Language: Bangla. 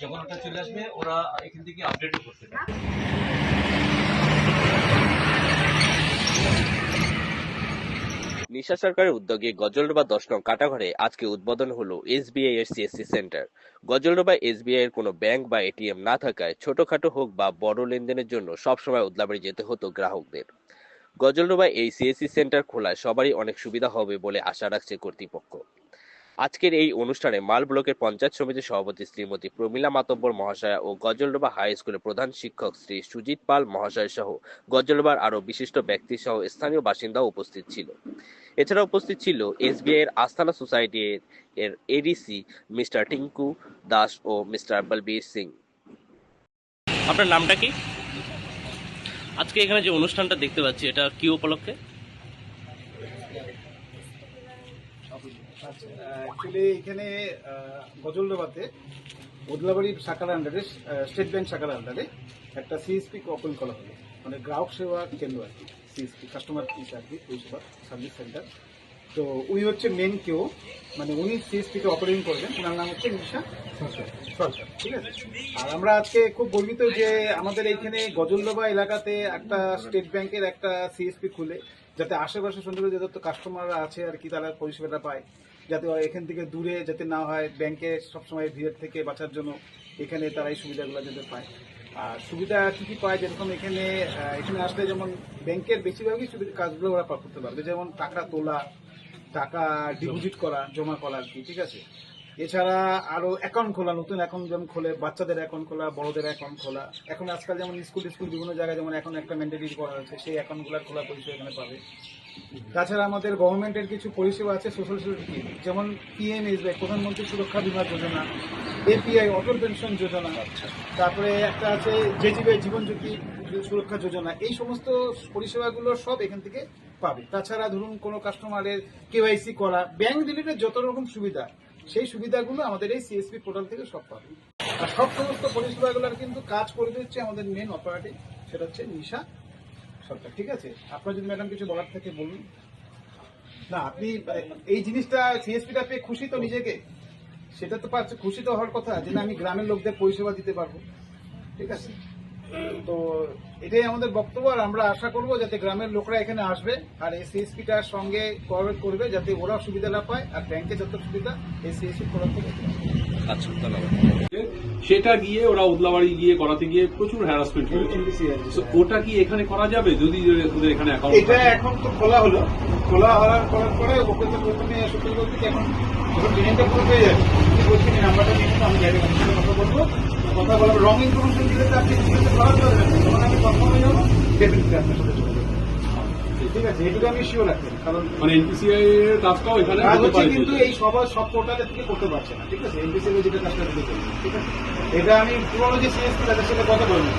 যখন ওটা চলে আসবে ওরা এখান থেকে আপডেটও করতে পারে। নিশা সরকারের উদ্যোগে গজলডোবা 10 নং কাটাঘরে আজকে উদ্বোধন হলো এসবিআই এর সিএসসি সেন্টার। গজলডোবা এসবিআই এর কোনো ব্যাংক বা এটিএম না থাকায় ছোটখাটো হোক বা বড় লেনদেনের জন্য সবসময় উদলাবাড়ি যেতে হতো গ্রাহকদের। গজলডোবা এই সিএসসি সেন্টার খোলায় সবারই অনেক সুবিধা হবে বলে আশা রাখছে কর্তৃপক্ষ। আজকের এই অনুষ্ঠানে মাল ব্লকের পঞ্চায়েত সমিতির সভাপতি শ্রীমতী প্রমীলা মাতব্বর মহাশয়া ও গজলডোবা হাই স্কুলের প্রধান শিক্ষক শ্রী সুজিত পাল মহাশয় সহ গজলডোবার আরো বিশিষ্ট ব্যক্তি সহ স্থানীয় বাসিন্দাও উপস্থিত ছিল। এছাড়া উপস্থিত ছিল এসবিআই এর আস্থানা সোসাইটি এর এডিসি মিস্টার টিঙ্কু দাস ও মিস্টার বলবীর সিং। আপনার নামটা কি? আজকে এখানে যে অনুষ্ঠানটা দেখতে পাচ্ছি এটা কি উপলক্ষে? অ্যাকচুয়ালি এখানে গজলডোবাতে ওদলাবাড়ি শাখার আন্ডারে স্টেট ব্যাংক শাখার আন্ডারে একটা সিএসপি ওপেন করা হলো, মানে গ্রাহক সেবা কেন্দ্র আর কি, সিএসপি কাস্টমার আর কি পরিষেবা সার্ভিস সেন্টার। তো উনি হচ্ছে মেন কেউ, মানে উনি সিএসপিকে অপারেটিং করবেন, ওনার নাম হচ্ছে নিশা সরকার, ঠিক আছে। আর আমরা আজকে খুব গর্বিত যে আমাদের এইখানে গজলডোবা এলাকাতে একটা স্টেট ব্যাংকের একটা সিএসপি খুলে, যাতে আশেপাশে সুন্দর যত কাস্টমাররা আছে আর কি তারা পরিষেবাটা পায়, যাতে এখান থেকে দূরে যাতে না হয়, ব্যাংকে সবসময় ভিড় থেকে বাঁচার জন্য এখানে তারা এই সুবিধাগুলো যাতে পায়। আর সুবিধা কি কি পায়, যেরকম এখানে আসলে যেমন ব্যাংকের বেশিরভাগই সুবিধা কাজগুলো ওরা করতে পারবে, যেমন টাকা তোলা, টাকা ডিপোজিট করা, জমা করা আর কি, ঠিক আছে। এছাড়া আরো অ্যাকাউন্ট খোলা, নতুন অ্যাকাউন্ট যেমন খোলে, বাচ্চাদের অ্যাকাউন্ট খোলা, বড়দের অ্যাকাউন্ট খোলা, এখন আজকাল যেমন স্কুল বিভিন্ন জায়গায় যেমন এখন একটা ম্যান্ডেটরি করা হয়েছে, সেই অ্যাকাউন্টগুলো খোলা পরিষেবা এখানে পাবে। তাছাড়া আমাদের গভর্নমেন্টের কিছু পরিষেবা আছে সোশ্যাল সিকিউরিটি, যেমন পিএমএসওয়াই প্রধানমন্ত্রী সুরক্ষা বীমা যোজনা, এপিআই অটল পেনশন যোজনা, তারপরে একটা আছে জেজিবিআই জীবন জ্যোতি সুরক্ষা যোজনা, এই সমস্ত পরিষেবাগুলো সব এখান থেকে পাবে। তাছাড়া ধরুন কোনো কাস্টমারের কেওয়াইসি করা, ব্যাংক রিলেটেড যত রকম সুবিধা, সেই সুবিধাগুলো আমাদের এই সিএসপি পোর্টাল থেকে সব পাবে। আর সব সমস্ত পরিষেবাগুলোর কিন্তু কাজ করে দিচ্ছে আমাদের মেন অপারেটিভ, সেটা হচ্ছে নিশা সরকার, ঠিক আছে। আপনার যদি ম্যাডাম কিছু বলার থাকে বলুন। না, আপনি এই জিনিসটা সিএসপিটা পেয়ে খুশি তো নিজেকে, সেটা তো পাচ্ছে, খুশি তো হওয়ার কথা যে না আমি গ্রামের লোকদের পরিষেবা দিতে পারবো, ঠিক আছে। তো এটাই আমাদের বক্তব্য, আর আমরা আশা করব যাতে গ্রামের লোকরা এখানে আসবে আর এই সিএসপিটার সঙ্গে কোঅপারেট করবে, যাতে ওরা সুবিধাটা পায় আর ব্যাংকে যত সুবিধা এই সিএসপি করার থেকে। আচ্ছা, ধন্যবাদ। সেটা গিয়ে ওরা উদলাবাড়ি গিয়ে করাতে গিয়ে প্রচুর হ্যারাসমেন্ট হয়েছে। ওটা কি এখানে করা যাবে যদি ওদের এখানে অ্যাকাউন্ট? এটা এখন তো খোলা হলো, খোলা হওয়ার পরে ওকে তো প্রথমে সত্যি বলতে কি এখন যখন ডিজাইনটা পুরো পেয়ে যাবে, বলছি নাম্বারটা নিয়ে আমি যাই কথা বলবো, কথা বলবো। রং ইনফরমেশন দিলে তো আপনি করাতে পারবেন, যখন আমি কথা হয়ে যাবো ডেফিনেটলি আপনার সাথে চলে যাবো, ঠিক আছে। এইটুকু আমি শিওর রাখবেন, কারণ মানে এনপিসিআই এর কাজটাও এখানে কাজ হতে হচ্ছে, পারে, কিন্তু এই সব পোর্টালের থেকে করতে পারছে না, ঠিক আছে। এনপিসিআই যেটা কাজটা দিতে, ঠিক আছে। এটা আমি পুরোনো যে সিএসপি তাদের সাথে কথা বলবো।